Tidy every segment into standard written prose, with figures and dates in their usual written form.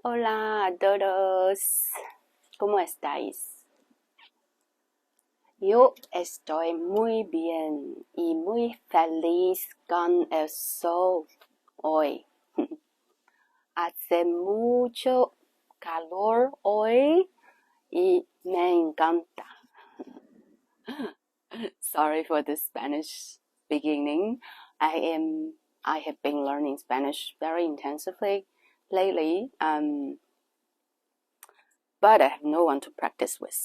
Hola a todos, ¿cómo estáis? Yo estoy muy bien y muy feliz con el sol hoy. Hace mucho calor hoy y me encanta. Sorry for the Spanish beginning. I have been learning Spanish very intensively lately, but I have no one to practice with.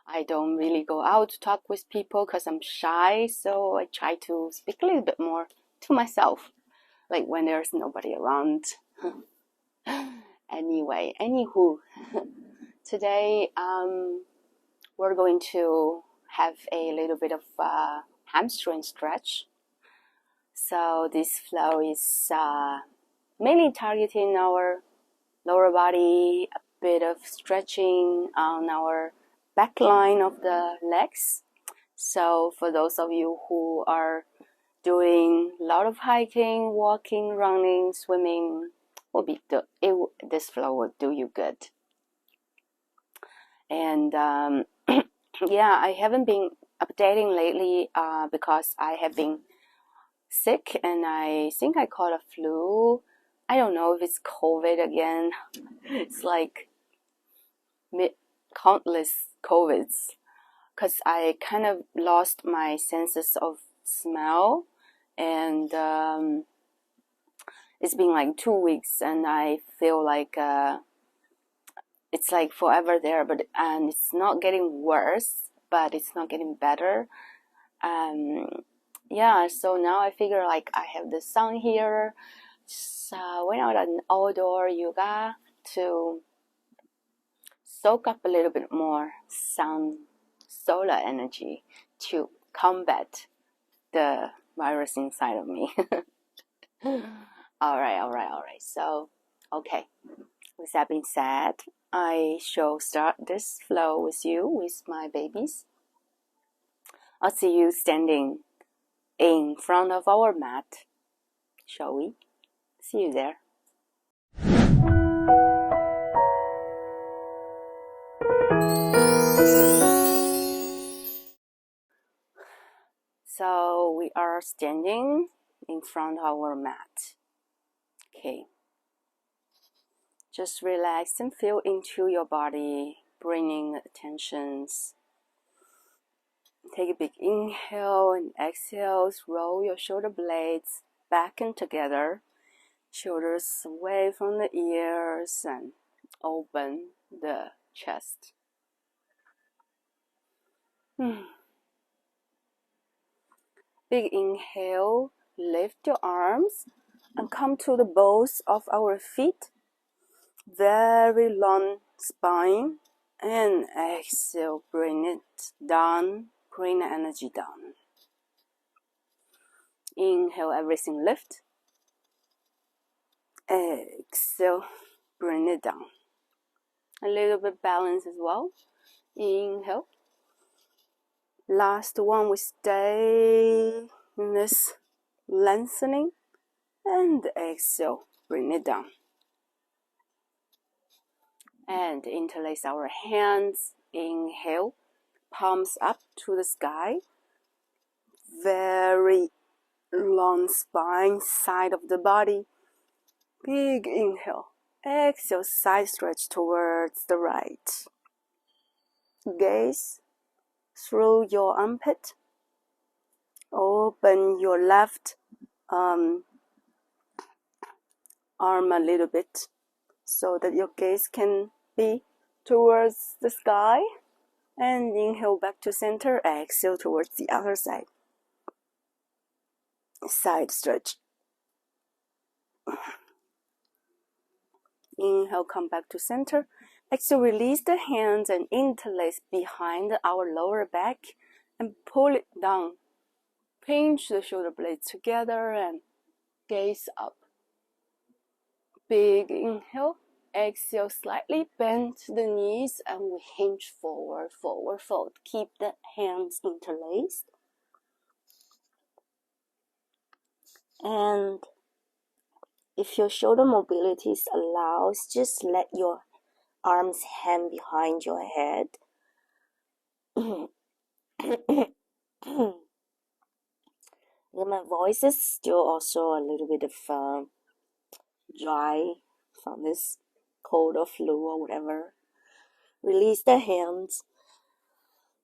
I don't really go out to talk with people because I'm shy, so I try to speak a little bit more to myself, like when there's nobody around. Anywho, today we're going to have a little bit of hamstring stretch. So this flow is mainly targeting our lower body, a bit of stretching on our back line of the legs. So for those of you who are doing a lot of hiking, walking, running, swimming, this flow will do you good. And yeah, I haven't been updating lately because I have been sick and I think I caught a flu. I don't know if it's COVID again. It's like countless COVIDs because I kind of lost my senses of smell, and it's been like 2 weeks and I feel like it's like forever there, and it's not getting worse, but it's not getting better. Yeah, so now I figure like I have the sun here, so went out an outdoor yoga to soak up a little bit more solar energy to combat the virus inside of me. All right. So, okay. With that being said, I shall start this flow with you, with my babies. I'll see you standing in front of our mat. Shall we? See you there. So we are standing in front of our mat. Okay. Just relax and feel into your body, bringing attentions. Take a big inhale and exhale. Roll your shoulder blades back and together. Shoulders away from the ears and open the chest. Big inhale, lift your arms and come to the balls of our feet. Very long spine, and exhale, bring it down, bring the energy down. Inhale, everything lift. Exhale, bring it down. A little bit balance as well. Inhale. Last one, we stay in this lengthening, and exhale, bring it down. And interlace our hands. Inhale, palms up to the sky. Very long spine, side of the body. Big inhale. Exhale, side stretch towards the right. Gaze through your armpit. Open your left arm a little bit so that your gaze can be towards the sky. And inhale back to center. Exhale towards the other side. Side stretch. Inhale, come back to center. Exhale, release the hands and interlace behind our lower back and pull it down. Pinch the shoulder blades together and gaze up. Big inhale. Exhale, slightly bend the knees and we hinge forward, forward fold. Keep the hands interlaced. And If your shoulder mobility allows, just let your arms hang behind your head. My voice is still also a little bit of dry from this cold or flu or whatever. Release the hands.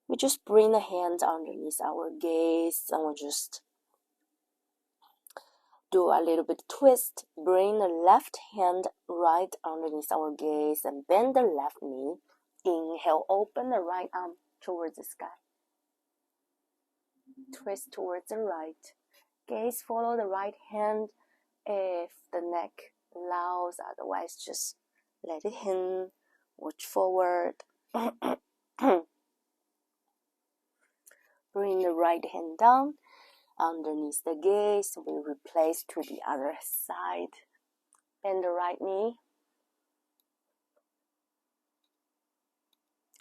We just bring the hands underneath our gaze and we'll just do a little bit twist. Bring the left hand right underneath our gaze and bend the left knee. Inhale, open the right arm towards the sky. Twist towards the right. Gaze, follow the right hand if the neck allows, otherwise just let it hang. Watch forward. Bring the right hand down underneath the gaze. We replace to the other side. Bend the right knee.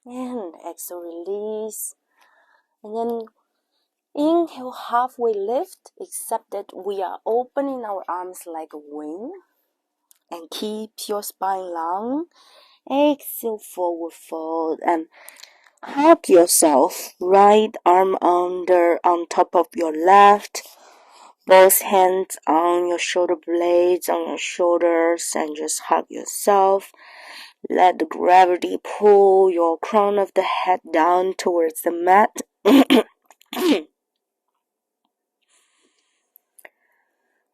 And exhale, release. And then inhale, halfway lift, except that we are opening our arms like a wing. And keep your spine long. Exhale, forward fold. And hug yourself. Right arm on top of your left. Both hands on your shoulder blades, on your shoulders, and just hug yourself. Let the gravity pull your crown of the head down towards the mat.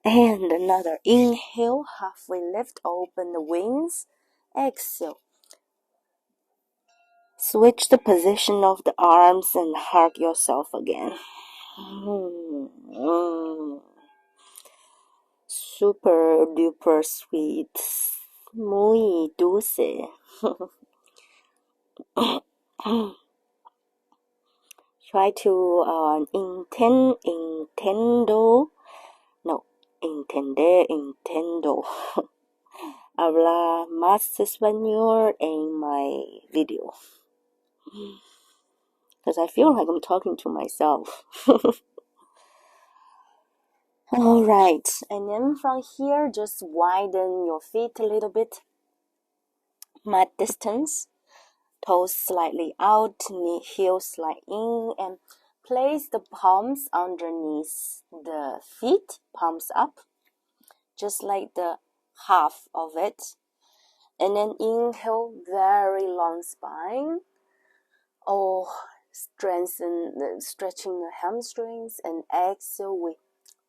And another inhale, halfway lift, open the wings. Exhale. Switch the position of the arms and hug yourself again. Super duper sweet. Muy dulce. Try to intendo. Habla más español en my video. Because I feel like I'm talking to myself. Alright, and then from here, just widen your feet a little bit. Mat distance. Toes slightly out, knee heels slide in, and place the palms underneath the feet, palms up, just like the half of it. And then inhale, very long spine. Stretching the hamstrings, and exhale, we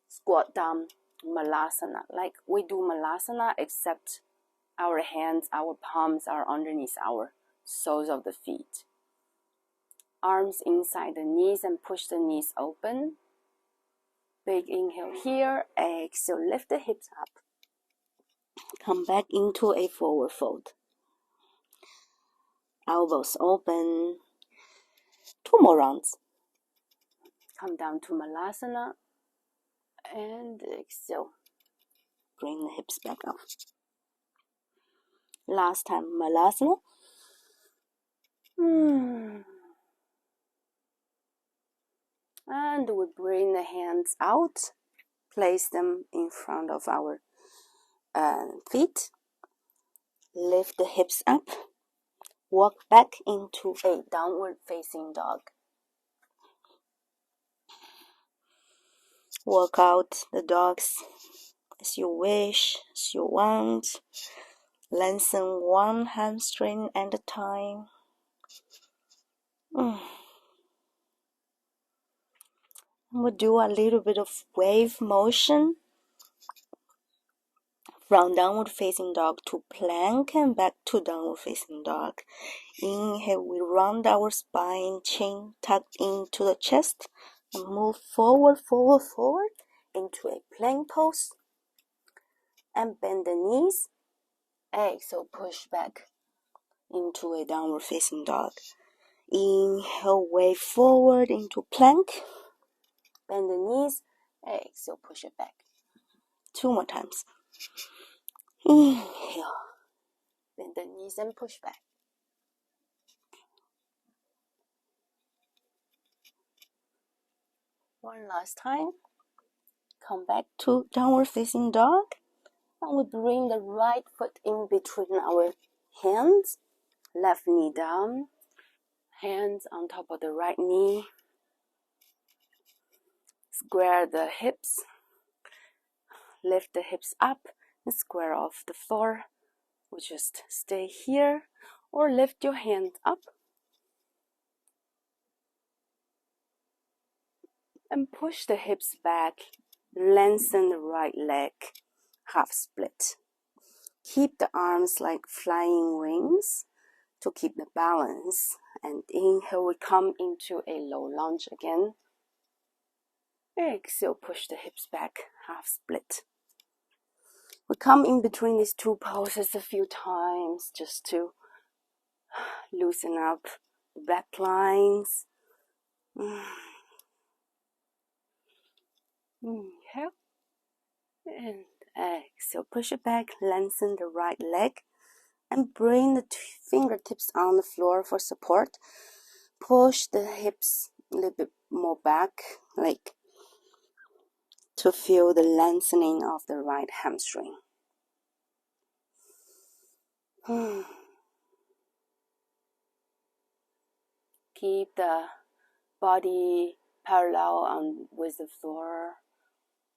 squat down malasana. Like we do malasana, except our hands, our palms are underneath our soles of the feet. Arms inside the knees and push the knees open. Big inhale here. Exhale, lift the hips up. Come back into a forward fold. Elbows open. 2 more rounds. Come down to malasana. And exhale. Bring the hips back up. Last time, malasana. And we bring the hands out. Place them in front of our feet. Lift the hips up. Walk back into a downward facing dog. Walk out the dogs as you wish, as you want. Lengthen one hamstring at a time. We'll do a little bit of wave motion from downward facing dog to plank and back to downward facing dog. Inhale, we round our spine, chin tucked into the chest, and move forward into a plank pose. And bend the knees. Exhale, push back into a downward facing dog. Inhale, wave forward into plank. Bend the knees. Exhale, push it back. 2 more times. Inhale. Bend the knees and push back. One last time. Come back to downward facing dog. And we bring the right foot in between our hands, left knee down, hands on top of the right knee. Square the hips, lift the hips up and square off the floor. We just stay here or lift your hand up and push the hips back. Lengthen the right leg, half split. Keep the arms like flying wings to keep the balance. And inhale, we come into a low lunge again. Exhale, push the hips back, half split. We come in between these two poses a few times just to loosen up the back lines. Inhale and exhale, push it back, lengthen the right leg and bring the fingertips on the floor for support. Push the hips a little bit more back, like to feel the lengthening of the right hamstring. Keep the body parallel with the floor,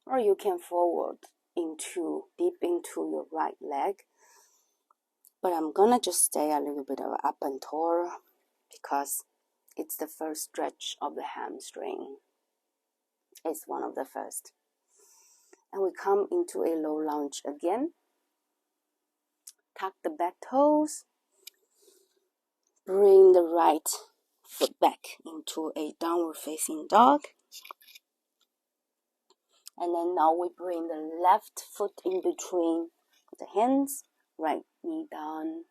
or you can forward deep into your right leg. But I'm gonna just stay a little bit of up and toward because it's the first stretch of the hamstring. It's one of the first. And we come into a low lunge again. Tuck the back toes. Bring the right foot back into a downward facing dog. And then now we bring the left foot in between the hands, right knee down,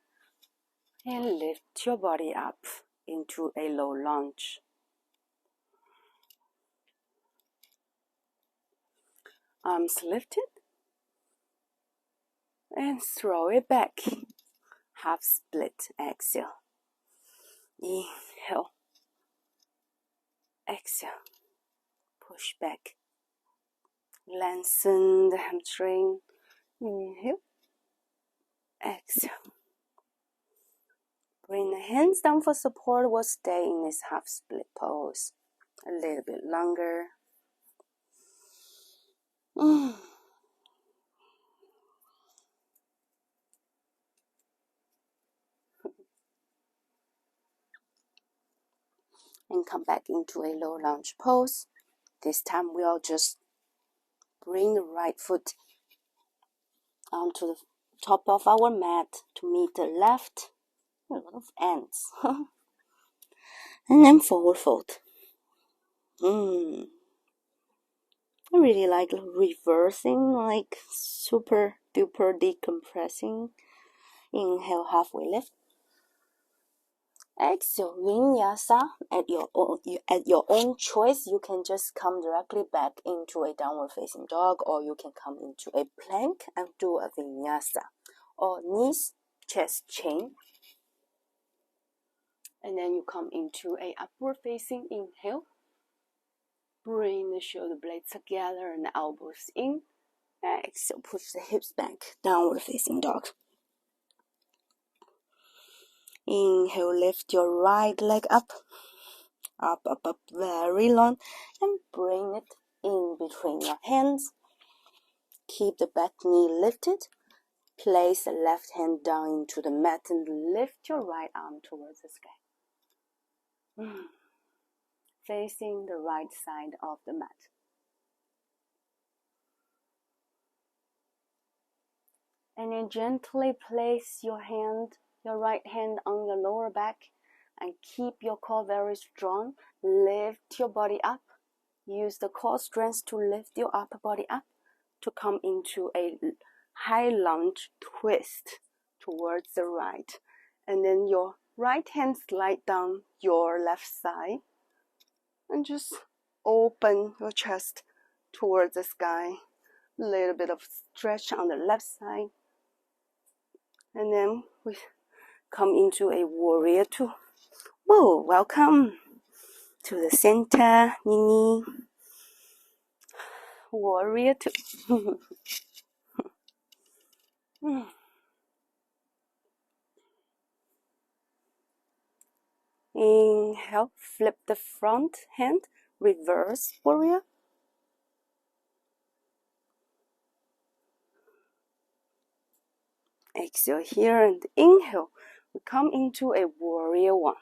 and lift your body up into a low lunge. Arms lifted, and throw it back. Half split, exhale. Inhale, exhale, push back. Lengthen the hamstring. Inhale, exhale. Bring the hands down for support. We'll stay in this half split pose a little bit longer. And come back into a low lunge pose. This time we'll just bring the right foot onto the top of our mat to meet the left. A lot of ants. And then forward fold. I really like reversing, like super duper decompressing. Inhale, halfway lift. Exhale, vinyasa. At your own choice, you can just come directly back into a downward facing dog, or you can come into a plank and do a vinyasa, or knees, chest, chain. And then you come into a upward facing inhale. Bring the shoulder blades together and the elbows in. Exhale, push the hips back, downward facing dog. Inhale, lift your right leg up, very long, and bring it in between your hands. Keep the back knee lifted. Place the left hand down into the mat and lift your right arm towards the sky. Facing the right side of the mat. And then gently place your right hand on your lower back and keep your core very strong. Lift your body up. Use the core strength to lift your upper body up to come into a high lunge twist towards the right. And then your right hand slide down your left side and just open your chest towards the sky. A little bit of stretch on the left side. And then we come into a warrior two. Whoa, welcome to the center, mini warrior two. Inhale, flip the front hand, reverse warrior. Exhale here and inhale. We come into a warrior one.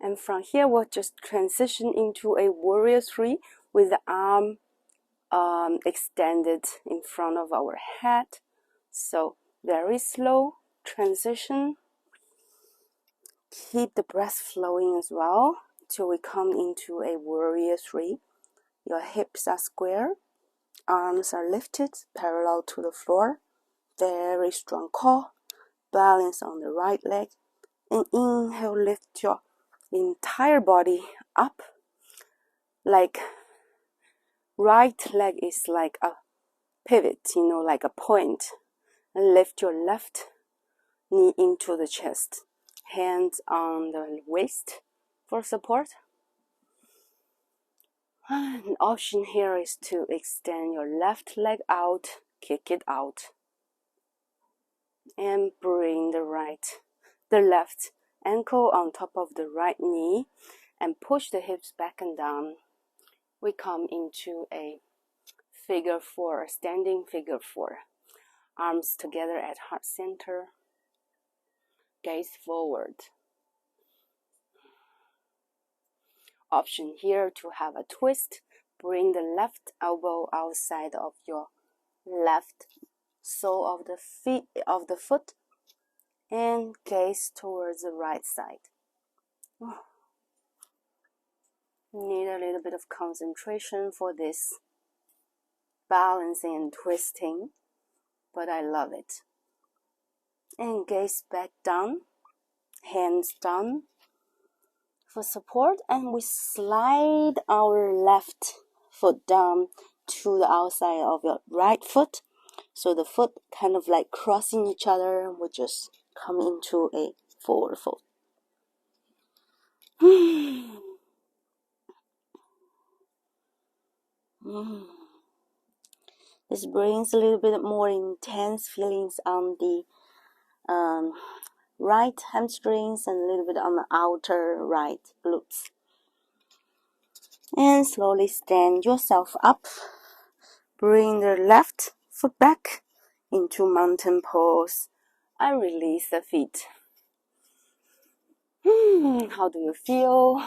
And from here, we'll just transition into a warrior three with the arm extended in front of our head. So very slow transition. Keep the breath flowing as well till we come into a warrior three. Your hips are square, arms are lifted parallel to the floor. Very strong core. Balance on the right leg. And inhale, lift your entire body up. Like right leg is like a pivot, like a point. And lift your left knee into the chest. Hands on the waist for support. An option here is to extend your left leg out, kick it out. And bring the left ankle on top of the right knee and push the hips back and down. We come into a figure four, standing figure four. Arms together at heart center. Gaze forward. Option here to have a twist. Bring the left elbow outside of your left sole of the foot and gaze towards the right side. Need a little bit of concentration for this balancing and twisting, but I love it. And gaze back down, hands down for support, and we slide our left foot down to the outside of your right foot. So the foot kind of like crossing each other, we just come into a forward fold. This brings a little bit more intense feelings on the right hamstrings and a little bit on the outer right glutes. And slowly stand yourself up. Bring the left foot back into mountain pose and release the feet. How do you feel?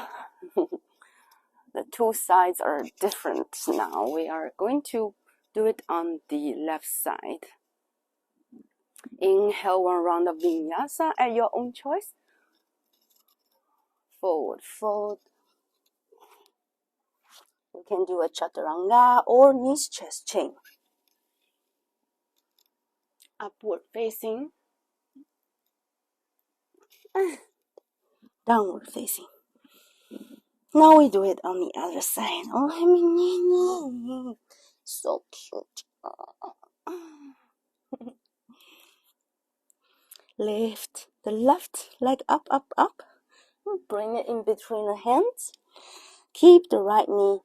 The two sides are different now. We are going to do it on the left side. Inhale one round of vinyasa at your own choice. Forward fold. You can do a chaturanga or knees chest chain. Upward facing. Downward facing. Now we do it on the other side. Oh, so cute. Lift the left leg up, up, up. Bring it in between the hands. Keep the right knee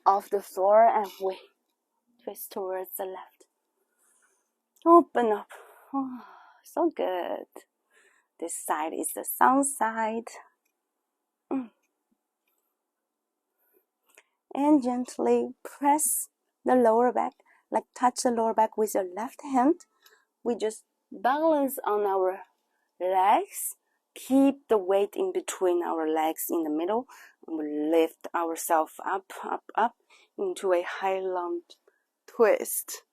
off the floor and we twist towards the left. Open up. Oh, so good. This side is the sun side. And gently press the lower back, like touch the lower back with your left hand. We just balance on our legs. Keep the weight in between our legs in the middle. And we lift ourselves up, up, up into a high lunge twist.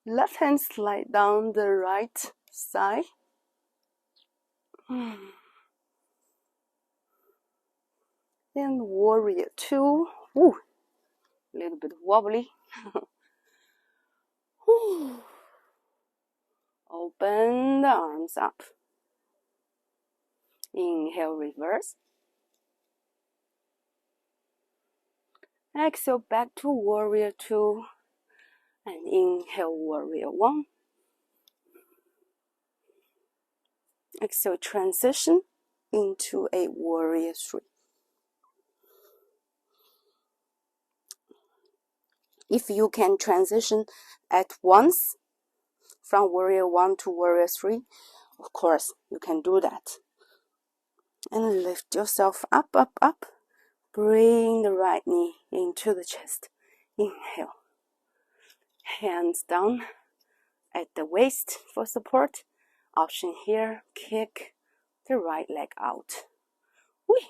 Left hand slide down the right side. Then warrior two. Ooh, a little bit wobbly. Open the arms up. Inhale, reverse. Exhale, back to warrior two. And inhale, warrior one. Exhale, transition into a warrior three. If you can transition at once from warrior 1 to warrior 3, of course, you can do that. And lift yourself up, up, up. Bring the right knee into the chest. Inhale. Hands down at the waist for support. Option here, kick the right leg out. Whee.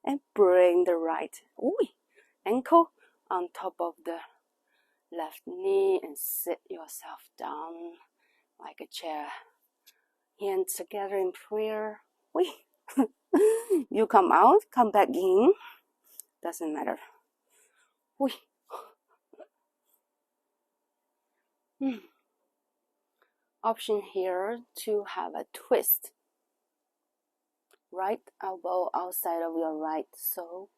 And bring the right ankle on top of the left knee and sit yourself down like a chair. Hands together in prayer. Whee. You come out, come back in. Doesn't matter. Whee. Option here to have a twist. Right elbow outside of your right sole.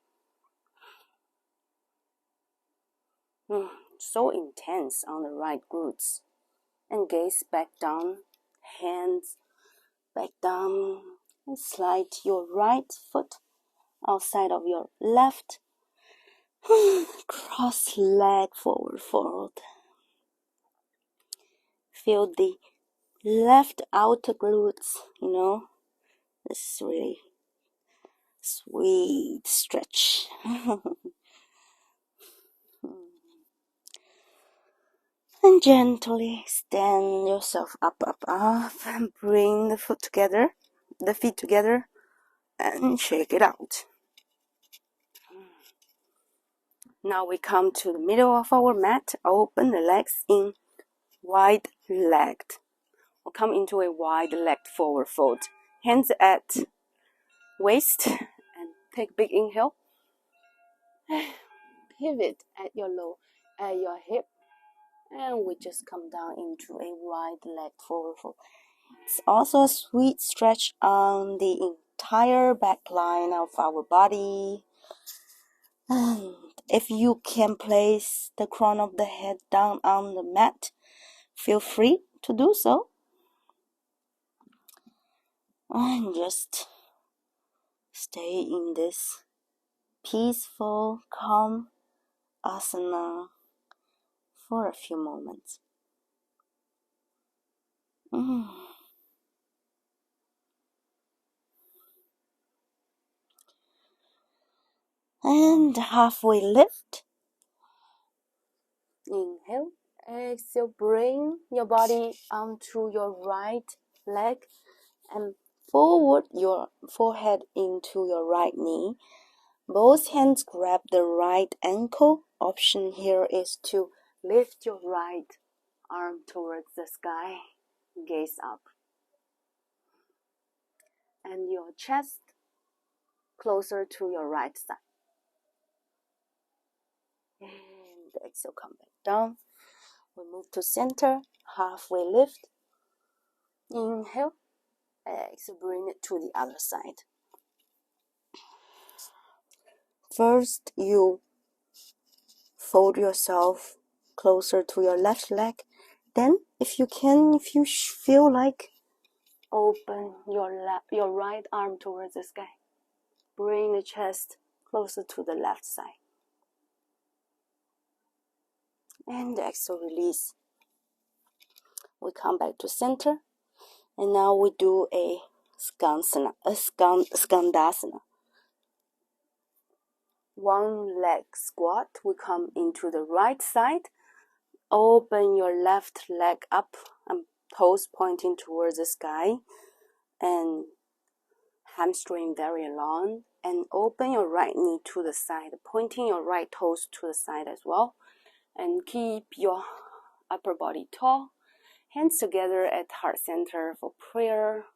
So intense on the right glutes. And gaze back down. Hands back down. And slide your right foot outside of your left. Cross leg forward, forward. Feel the left outer glutes, you know. This is really sweet stretch. And gently stand yourself up, up, up, and bring the feet together, and shake it out. Now we come to the middle of our mat. Open the legs in wide-legged. We'll come into a wide-legged forward fold. Hands at waist, and take big inhale. Pivot at your hip. And we just come down into a wide leg forward fold. It's also a sweet stretch on the entire back line of our body. And if you can place the crown of the head down on the mat, feel free to do so. And just stay in this peaceful, calm asana for a few moments. And halfway lift. Inhale. Exhale. Bring your body onto your right leg and forward your forehead into your right knee. Both hands grab the right ankle. Option here is to lift your right arm towards the sky. Gaze up. And your chest closer to your right side. And exhale, come back down. We move to center, halfway lift. Inhale. Exhale, bring it to the other side. First, you fold yourself closer to your left leg. Then, if you feel like, open your right arm towards the sky. Bring the chest closer to the left side. And exhale, release. We come back to center. And now we do a skandasana. One leg squat. We come into the right side. Open your left leg up and toes pointing towards the sky. And hamstring very long. And open your right knee to the side, pointing your right toes to the side as well. And keep your upper body tall. Hands together at heart center for prayer.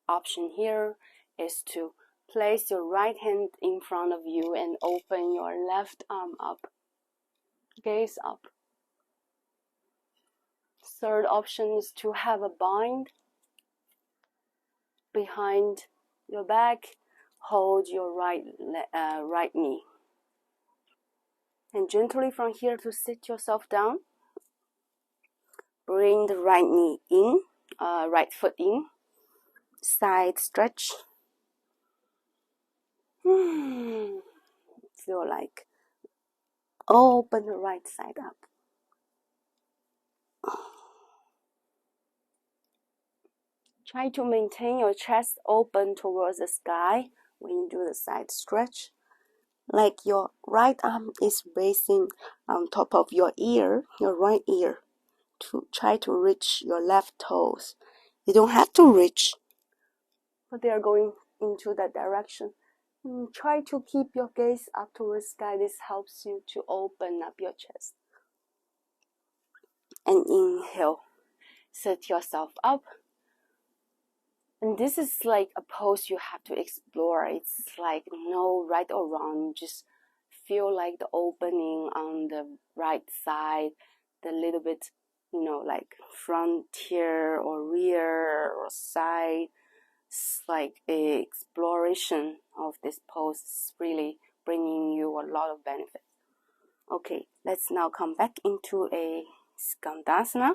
Option here is to place your right hand in front of you and open your left arm up. Gaze up. Third option is to have a bind behind your back. Hold your right knee. And gently from here to sit yourself down. Bring the right knee in, right foot in. Side stretch. Feel like Open the right side up. Try to maintain your chest open towards the sky when you do the side stretch. Like your right arm is raising on top of your ear, your right ear, to try to reach your left toes. You don't have to reach, but they are going into that direction. Try to keep your gaze up towards the sky. This helps you to open up your chest. And inhale. Sit yourself up. And this is like a pose you have to explore. It's like no right or wrong. Just feel like the opening on the right side, the little bit, like frontier or rear or side. It's like an exploration of this pose. It's really bringing you a lot of benefit. Okay, let's now come back into a Skandasana.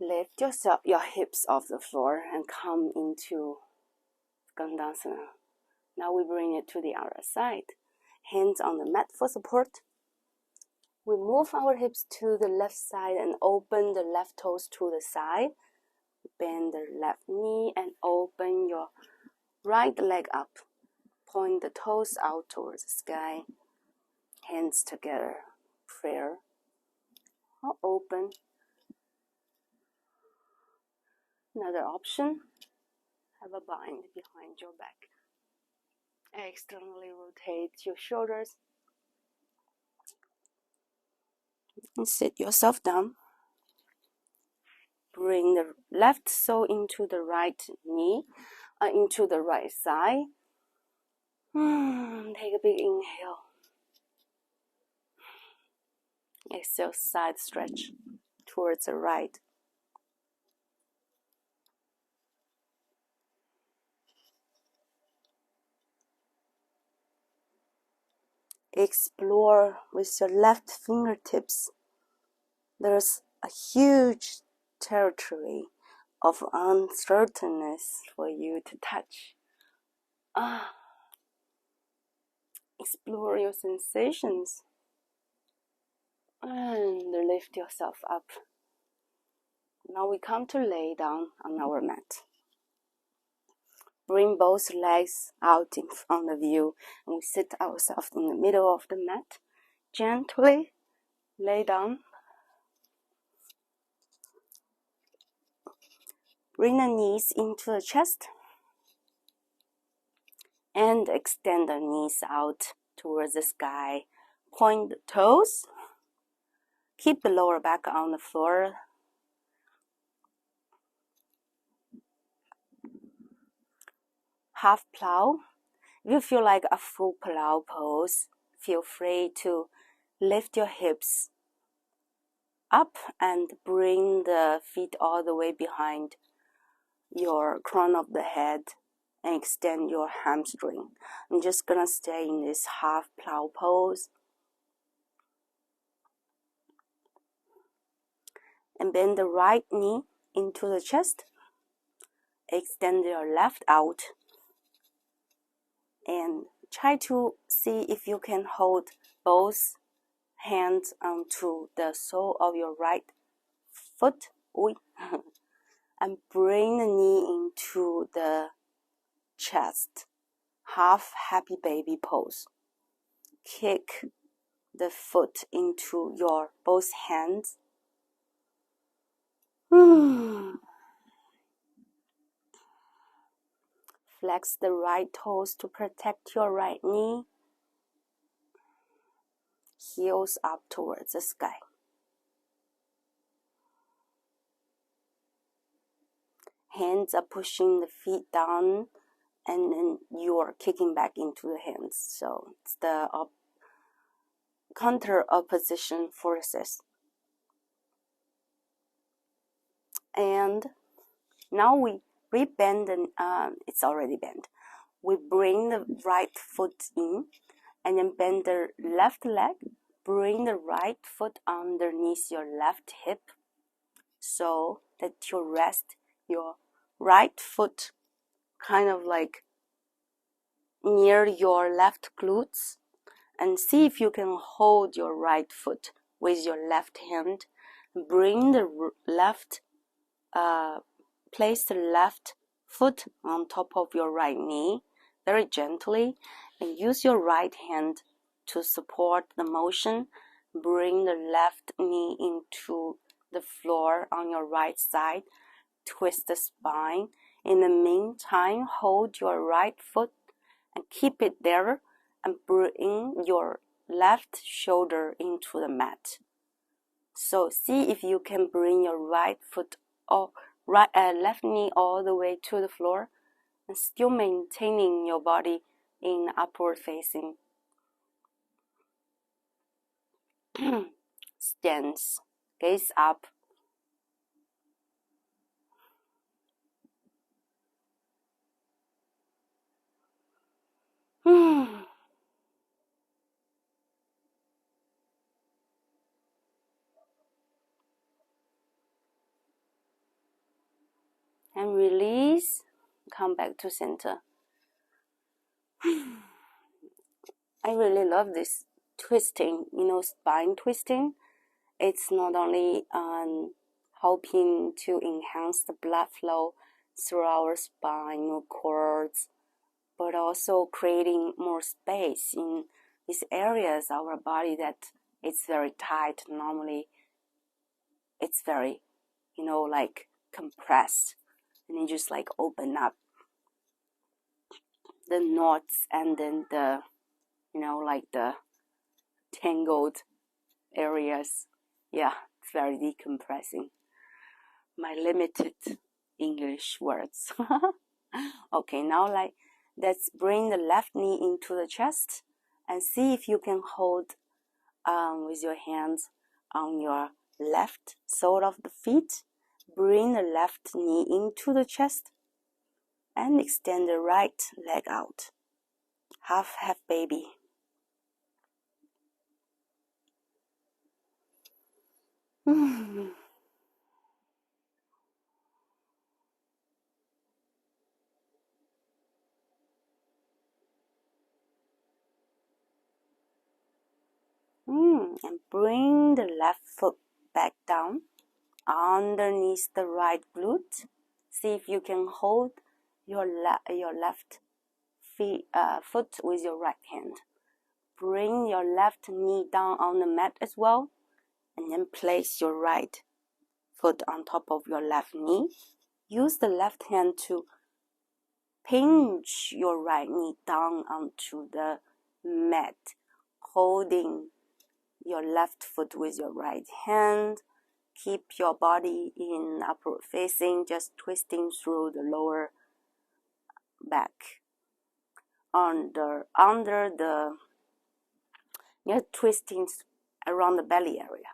Lift your hips off the floor and come into Skandasana. Now we bring it to the other side. Hands on the mat for support. We move our hips to the left side and open the left toes to the side. Bend the left knee and open your right leg up. Point the toes out towards the sky. Hands together. Prayer. Or open. Another option. Have a bind behind your back. Externally rotate your shoulders. And sit yourself down. Bring the left sole into the right knee, into the right side. Take a big inhale. Exhale, side stretch towards the right. Explore with your left fingertips. There's a huge territory of uncertainness for you to touch. Explore your sensations and lift yourself up. Now we come to lay down on our mat. Bring both legs out in front of you and we sit ourselves in the middle of the mat. Gently lay down. Bring the knees into the chest and extend the knees out towards the sky. Point the toes. Keep the lower back on the floor. Half plow. If you feel like a full plow pose, feel free to lift your hips up and bring the feet all the way behind your crown of the head and extend your hamstring. I'm just gonna stay in this half plow pose. And bend the right knee into the chest. Extend your left out. And try to see if you can hold both hands onto the sole of your right foot. And bring the knee into the chest. Half happy baby pose. Kick the foot into your both hands. Flex the right toes to protect your right knee. Heels up towards the sky. Hands are pushing the feet down and then you are kicking back into the hands. So it's the counter opposition forces. And now we rebend, it's already bent. We bring the right foot in and then bend the left leg. Bring the right foot underneath your left hip so that you rest your right foot kind of like near your left glutes And see if you can hold your right foot with your left hand. Bring the left, place the left foot on top of your right knee very gently, and use your right hand to support the motion. Bring the left knee into the floor on your right side. Twist the spine. In the meantime, hold your right foot and keep it there, and bring your left shoulder into the mat. So see if you can bring your right foot or left knee all the way to the floor and still maintaining your body in upward facing stance. Gaze up. And release. Come back to center. I really love this twisting, spine twisting. It's not only helping to enhance the blood flow through our spinal cords, but also creating more space in these areas of our body that it's very tight. Normally, it's very, like compressed, and you just like open up the knots and then the, like the tangled areas. Yeah, it's very decompressing. My limited English words. Okay, now let's bring the left knee into the chest and see if you can hold with your hands on your left sole of the feet. Bring the left knee into the chest and extend the right leg out. Half baby. And bring the left foot back down underneath the right glute. See if you can hold your left foot with your right hand. Bring your left knee down on the mat as well, and then place your right foot on top of your left knee. Use the left hand to pinch your right knee down onto the mat, holding your left foot with your right hand. Keep your body in upward facing, just twisting through the lower back. Under the, twisting around the belly area.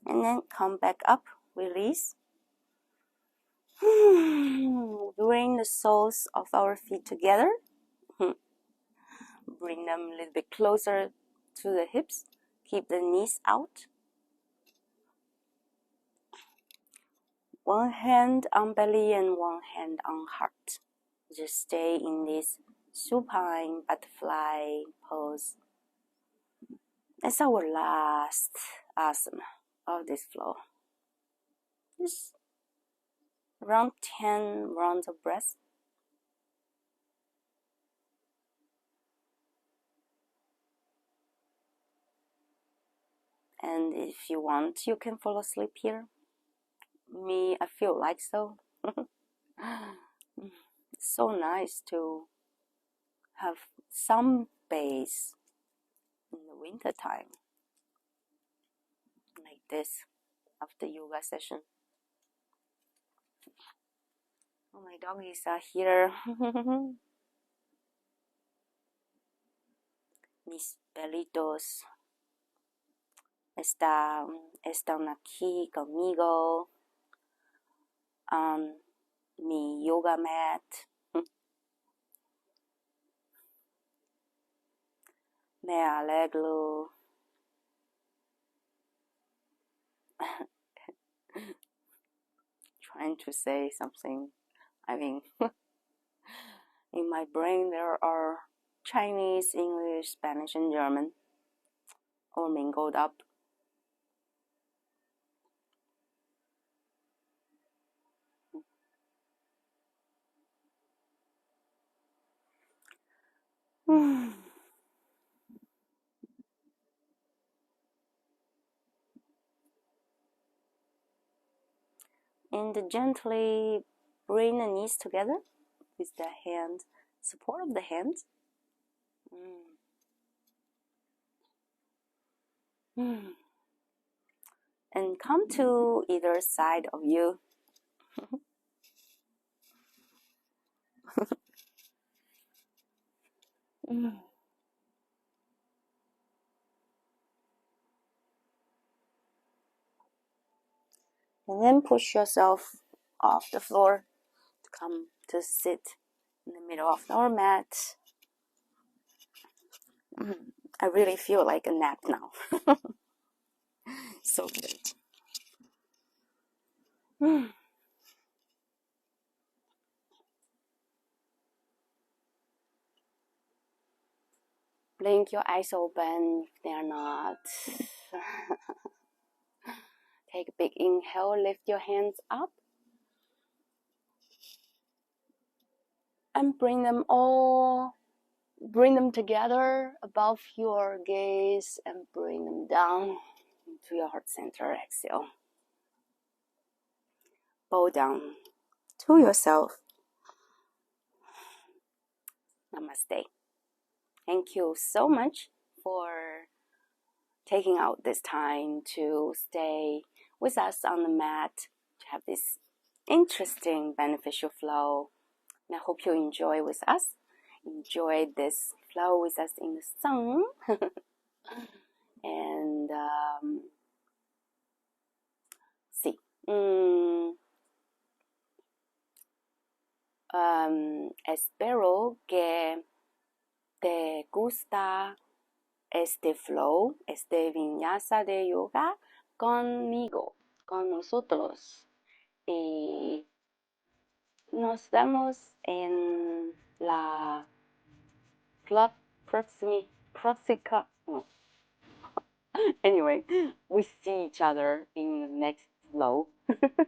And then come back up, release. Bring the soles of our feet together. Bring them a little bit closer to the hips. Keep the knees out. One hand on belly and one hand on heart. Just stay in this supine butterfly pose. That's our last asana of this flow. Just around 10 rounds of breath. And if you want, you can fall asleep here. Me, I feel like so. It's so nice to have some base in the winter time, like this, after yoga session. Oh, my doggies are here. Mis perritos están aquí conmigo on mi yoga mat. Me alegro. Trying to say something. I mean, in my brain there are Chinese, English, Spanish, and German all mingled up. And gently bring the knees together with the hand, support of the hand. And come to either side of you. And then push yourself off the floor to come to sit in the middle of our mat. I really feel like a nap now. So good. Blink your eyes open if they are not. Take a big inhale, lift your hands up. And bring them together above your gaze and bring them down into your heart center. Exhale. Bow down to yourself. Namaste. Thank you so much for taking out this time to stay with us on the mat, to have this interesting beneficial flow. And I hope you enjoy with us. Enjoy this flow with us in the sun. And sí. Espero que te gusta este flow, este vinyasa de yoga conmigo, con nosotros. Y nos vemos en la próxima. Anyway, we see each other in the next flow. I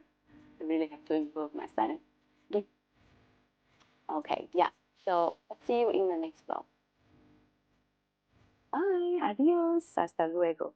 really have to improve my Spanish. Okay, yeah. So, I'll see you in the next flow. Bye, adiós, hasta luego.